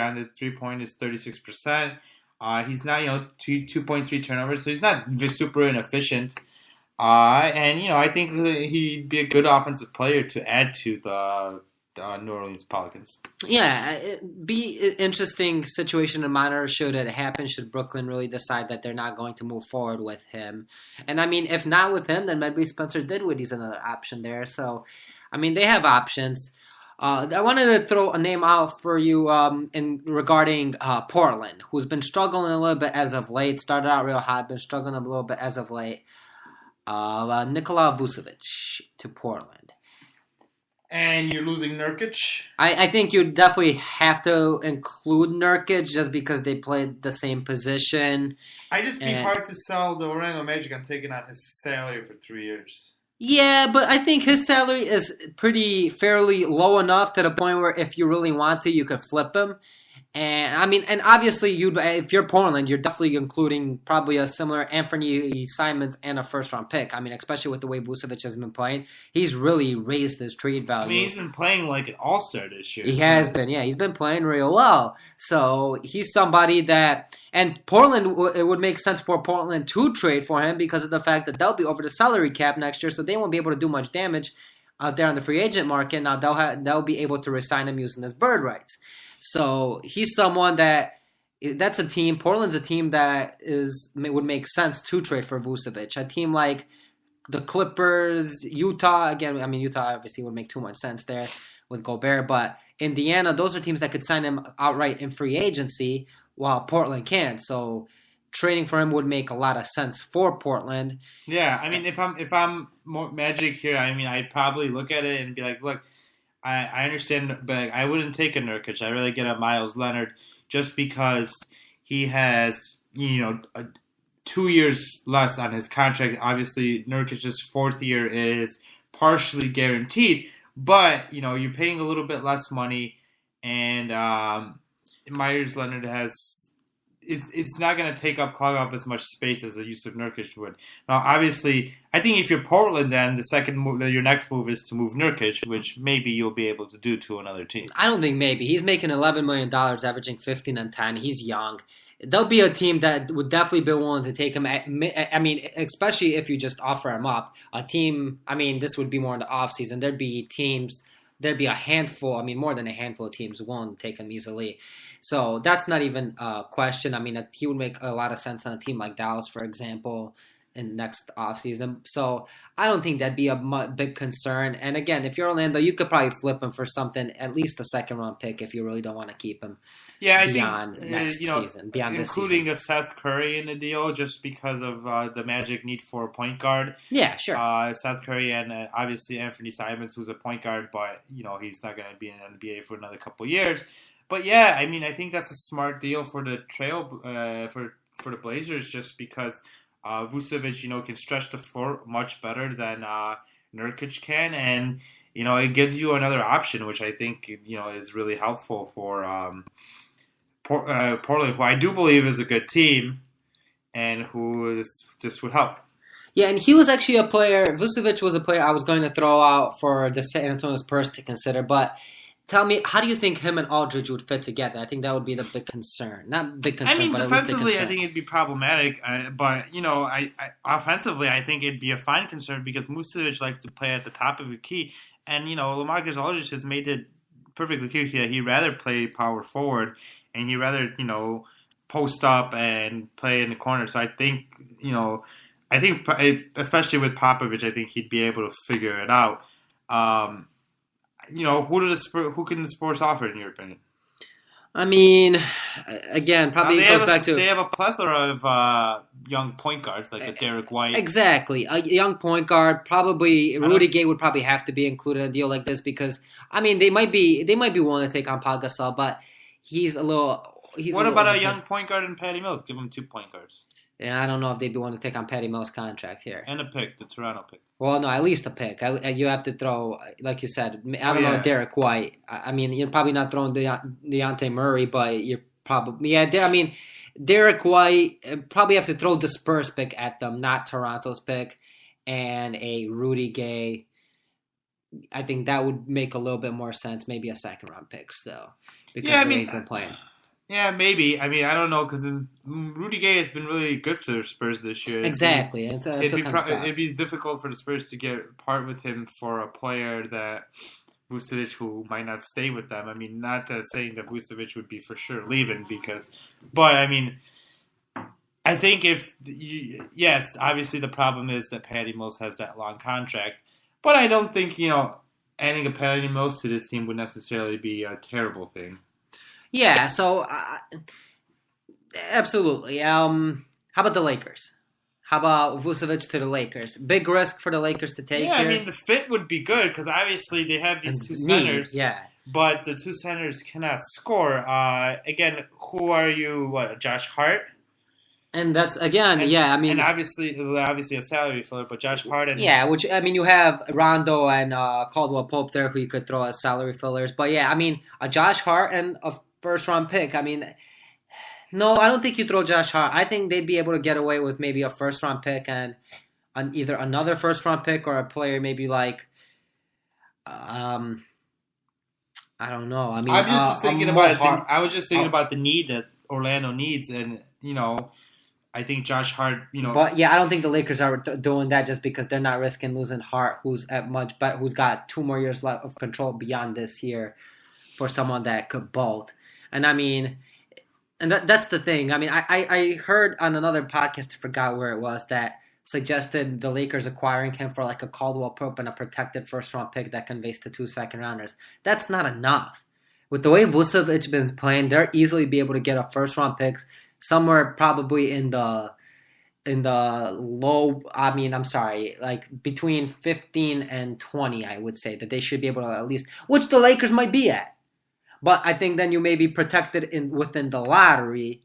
grounded 3-point is 36%. He's not, 2.3 turnovers, so he's not super inefficient. And I think he'd be a good offensive player to add to the New Orleans Pelicans. Yeah, it'd be an interesting situation to monitor should it happen, should Brooklyn really decide that they're not going to move forward with him. And I mean, if not with him, then maybe Spencer Dinwiddie's another option there. So, I mean, they have options. I wanted to throw a name out for you regarding Portland, who's been struggling a little bit as of late. Started out real hot, been struggling a little bit as of late. Nikola Vucevic to Portland. And you're losing Nurkic? I think you definitely have to include Nurkic just because they played the same position. I just be hard to sell the Orlando Magic on taking out his salary for 3 years. Yeah, but I think his salary is fairly low enough to the point where if you really want to, you could flip him. And I mean, and obviously, if you're Portland, you're definitely including probably a similar Anthony Simons and a first-round pick. I mean, especially with the way Vucevic has been playing, he's really raised his trade value. I mean, he's been playing like an all-star this year. He has been, yeah. He's been playing real well. So he's somebody that, and Portland, it would make sense for Portland to trade for him because of the fact that they'll be over the salary cap next year, so they won't be able to do much damage out there on the free agent market. Now they'll be able to resign him using his bird rights. So he's someone that's a team. Portland's a team that would make sense to trade for Vucevic. A team like the Clippers, Utah. Again, I mean, Utah obviously would make too much sense there with Gobert. But Indiana, those are teams that could sign him outright in free agency while Portland can't. So trading for him would make a lot of sense for Portland. Yeah, I mean, if I'm Magic here, I mean, I'd probably look at it and be like, look, I understand, but I wouldn't take a Nurkic. I really get a Miles Leonard just because he has, 2 years less on his contract. Obviously, Nurkic's fourth year is partially guaranteed, but, you're paying a little bit less money, and Myers Leonard it's not going to clog up as much space as a Jusuf Nurkic would. Now, obviously, I think if you're Portland, then your next move is to move Nurkic, which maybe you'll be able to do to another team. I don't think maybe. He's making $11 million, averaging 15 and 10. He's young. There'll be a team that would definitely be willing to take him. I mean, especially if you just offer him up. A team, I mean, this would be more in the offseason. There'd be a handful, more than a handful of teams willing to take him easily. So that's not even a question. I mean, he would make a lot of sense on a team like Dallas, for example, in next offseason. So I don't think that'd be a big concern. And again, if you're Orlando, you could probably flip him for something, at least a second-round pick if you really don't want to keep him beyond next season, beyond this season. Including a Seth Curry in the deal just because of the Magic need for a point guard. Yeah, sure. Seth Curry and obviously Anthony Simons, who's a point guard, but he's not going to be in the NBA for another couple of years. But yeah, I mean, I think that's a smart deal for the for the Blazers just because Vucevic, can stretch the floor much better than Nurkic can, and it gives you another option, which I think is really helpful for Portland, who I do believe is a good team, and who this would help. Yeah, and he was actually a player. Vucevic was a player I was going to throw out for the San Antonio Spurs to consider, but. Tell me, how do you think him and Aldridge would fit together? I think that would be the big concern. Not big concern, but at least the concern. Defensively, I think it'd be problematic. But, offensively, I think it'd be a fine concern because Vucevic likes to play at the top of the key. And, LaMarcus Aldridge has made it perfectly clear that he'd rather play power forward and he'd rather, post up and play in the corner. So I think, especially with Popovich, I think he'd be able to figure it out. Who can the Spurs offer in your opinion? I mean, again, probably it goes back to... They have a plethora of young point guards, like a Derek White. Exactly. A young point guard, probably... Rudy Gay would probably have to be included in a deal like this because, they might be willing to take on Pau Gasol, but he's a little... What about a young point guard in Patty Mills? Give him 2 point guards. Yeah, I don't know if they'd be willing to take on Patty Mills' contract here. And a pick, the Toronto pick. Well, no, at least a pick. You have to throw, like you said, I don't know, Derek White. You're probably not throwing Dejounte Murray, but you're probably... Yeah, Derek White, probably have to throw the Spurs pick at them, not Toronto's pick, and a Rudy Gay. I think that would make a little bit more sense. Maybe a second-round pick still, because the way he's been playing. Yeah, maybe. I mean, I don't know because Rudy Gay has been really good for the Spurs this year. Exactly. It's what kind of sucks. It'd be difficult for the Spurs to get part with him for a player that Vucevic who might not stay with them. I mean, not that saying that Vucevic would be for sure leaving but I mean, I think yes, obviously the problem is that Patty Mills has that long contract, but I don't think adding a Patty Mills to this team would necessarily be a terrible thing. Yeah, so absolutely. How about the Lakers? How about Vucevic to the Lakers? Big risk for the Lakers to take. Yeah, here. I mean the fit would be good because obviously they have these two centers. Yeah, but the two centers cannot score. Again, who are you? What, Josh Hart? And that's again, I mean, and obviously a salary filler, but Josh Hart and which I mean, you have Rondo and Caldwell Pope there who you could throw as salary fillers, but yeah, I mean, a Josh Hart and a first round pick. I mean, no, I don't think you throw Josh Hart. I think they'd be able to get away with maybe a first round pick and either another first round pick or a player maybe like, I don't know. I mean, I was just thinking about the need that Orlando needs, and I think Josh Hart, But yeah, I don't think the Lakers are doing that just because they're not risking losing Hart, who's at much better, who's got 2 more years left of control beyond this year, for someone that could bolt. And I mean, and that's the thing. I mean, I heard on another podcast, I forgot where it was, that suggested the Lakers acquiring him for like a Caldwell Pope and a protected first round pick that conveys to 2 second rounders. That's not enough. With the way Vucevic been playing, they'll easily be able to get a first round picks somewhere probably in the low, like between 15 and 20, I would say that they should be able to at least, which the Lakers might be at. But I think then you may be protected within the lottery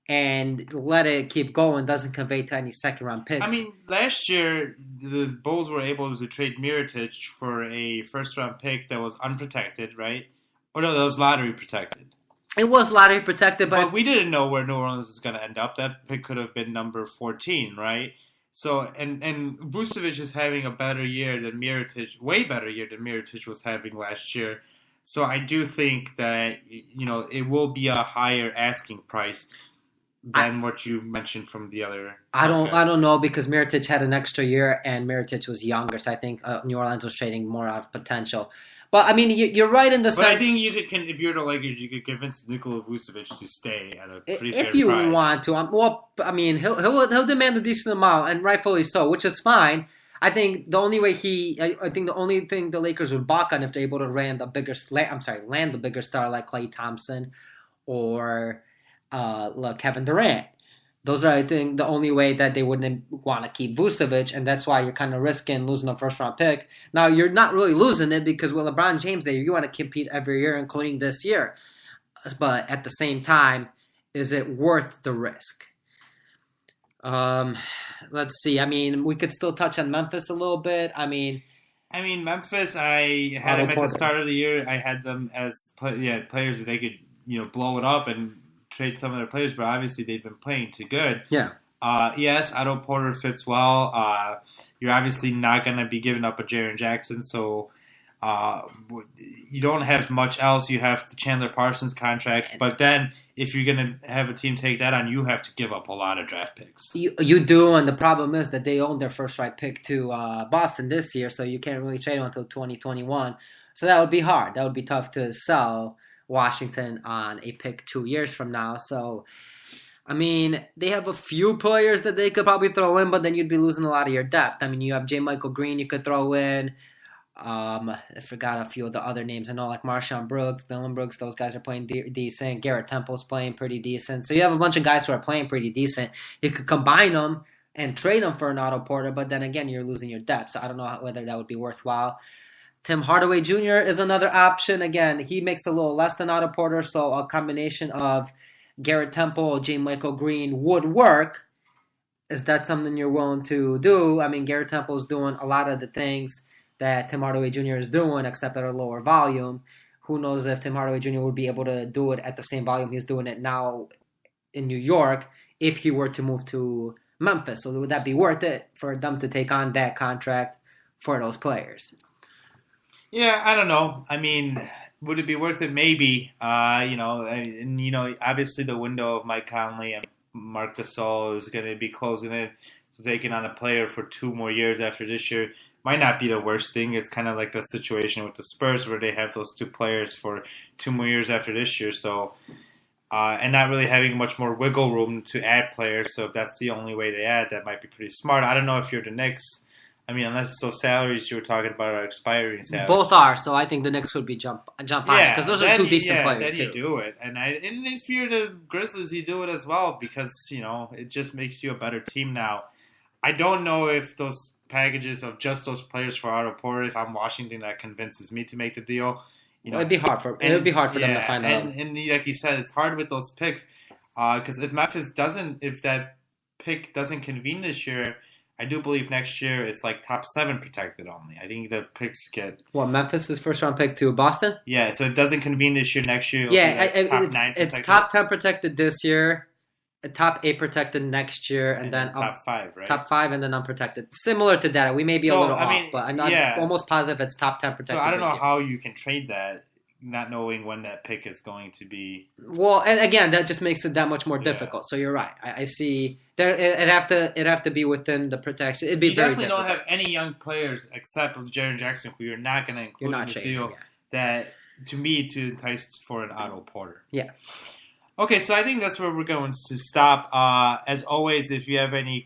and let it keep going, doesn't convey to any second round picks. I mean, last year the Bulls were able to trade Mirotic for a first round pick that was unprotected, right? Or no, that was lottery protected. It was lottery protected, but we didn't know where New Orleans was going to end up. That pick could have been number 14, right? So, and Vucevic is having a better year than Mirotic, way better year than Mirotic was having last year. So I do think that, it will be a higher asking price than what you mentioned from the other. I don't know, because Mirotic had an extra year and Mirotic was younger, so I think New Orleans was trading more out of potential. But I mean, you're right in the sense. But I think you can, if you're the Lakers, you could convince Nikola Vucevic to stay at a pretty fair price. If you want to. Well, I mean, he'll demand a decent amount, and rightfully so, which is fine. I think the only thing the Lakers would balk on if they're able to land the bigger star like Klay Thompson or Kevin Durant. Those are, I think, the only way that they wouldn't want to keep Vucevic, and that's why you're kind of risking losing a first-round pick. Now, you're not really losing it because with LeBron James there, you want to compete every year, including this year. But at the same time, is it worth the risk? Let's see. I mean, we could still touch on Memphis a little bit. I mean, Memphis, I had them at the start of the year. I had them as players that they could, blow it up and trade some of their players, but obviously they've been playing too good. Yeah. Yes, Otto Porter fits well. You're obviously not going to be giving up a Jaren Jackson, so you don't have much else. You have the Chandler Parsons contract, but then if you're going to have a team take that on, you have to give up a lot of draft picks. You do, and the problem is that they own their first round pick to Boston this year, so you can't really trade them until 2021. So that would be hard. That would be tough to sell Washington on a pick 2 years from now. So, I mean, they have a few players that they could probably throw in, but then you'd be losing a lot of your depth. I mean, you have J. Michael Green you could throw in. I forgot a few of the other names. I know, like Marshawn Brooks, Dylan Brooks, those guys are playing decent. Garrett Temple's playing pretty decent. So you have a bunch of guys who are playing pretty decent. You could combine them and trade them for an Otto Porter, but then again, you're losing your depth. So I don't know whether that would be worthwhile. Tim Hardaway Jr. is another option. Again, he makes a little less than Otto Porter, so a combination of Garrett Temple, J. Michael Green would work. Is that something you're willing to do? I mean, Garrett Temple is doing a lot of the things that Tim Hardaway Jr. is doing, except at a lower volume. Who knows if Tim Hardaway Jr. would be able to do it at the same volume he's doing it now in New York if he were to move to Memphis. So would that be worth it for them to take on that contract for those players? Yeah, I don't know. I mean, would it be worth it? Maybe. Obviously the window of Mike Conley and Marc Gasol is going to be closing in. So taking on a player for 2 more years after this year might not be the worst thing. It's kind of like the situation with the Spurs where they have those 2 players for 2 more years after this year. So, and not really having much more wiggle room to add players. So if that's the only way they add, that might be pretty smart. I don't know if you're the Knicks. I mean, unless those salaries you were talking about are expiring salaries. Both are, so I think the Knicks would be jump on it because those are 2 decent players then too. You do it, and if you're the Grizzlies, you do it as well because it just makes you a better team now. I don't know if those packages of just those players for Otto Porter, if I'm Washington, that convinces me to make the deal. It'd be hard for them to find out. And like you said, it's hard with those picks because if that pick doesn't convene this year, I do believe next year it's like top 7 protected only. I think the picks get... What, Memphis' first round pick to Boston? Yeah, so it doesn't convene this year. Next year, it's top 10 protected this year, top 8 protected next year, and then top 5, right? Top 5 and then unprotected. Similar to that. We may be a little off, but I'm almost positive it's top 10 protected. So I don't know how you can trade that, not knowing when that pick is going to be. Well, and again, that just makes it that much more difficult. So you're right. I see. It'd have to be within the protection. It'd be very difficult. You definitely don't have any young players except with Jaren Jackson, who you're not going to include in the deal. That to me to entice for an Otto Porter. Yeah. Okay, so I think that's where we're going to stop. As always, if you have any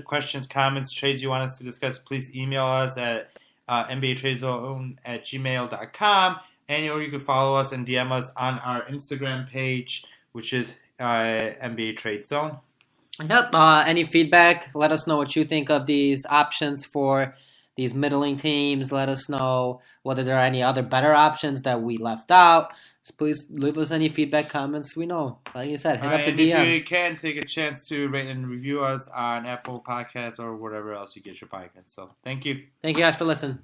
questions, comments, trades you want us to discuss, please email us at nbatradezone@gmail.com. Or you can follow us and DM us on our Instagram page, which is NBA Trade Zone. Yep. Any feedback? Let us know what you think of these options for these middling teams. Let us know whether there are any other better options that we left out. So please leave us any feedback, comments. We know, like you said, hit up the DMs. If you can, take a chance to rate and review us on Apple Podcasts or whatever else you get your podcasts. So thank you. Thank you guys for listening.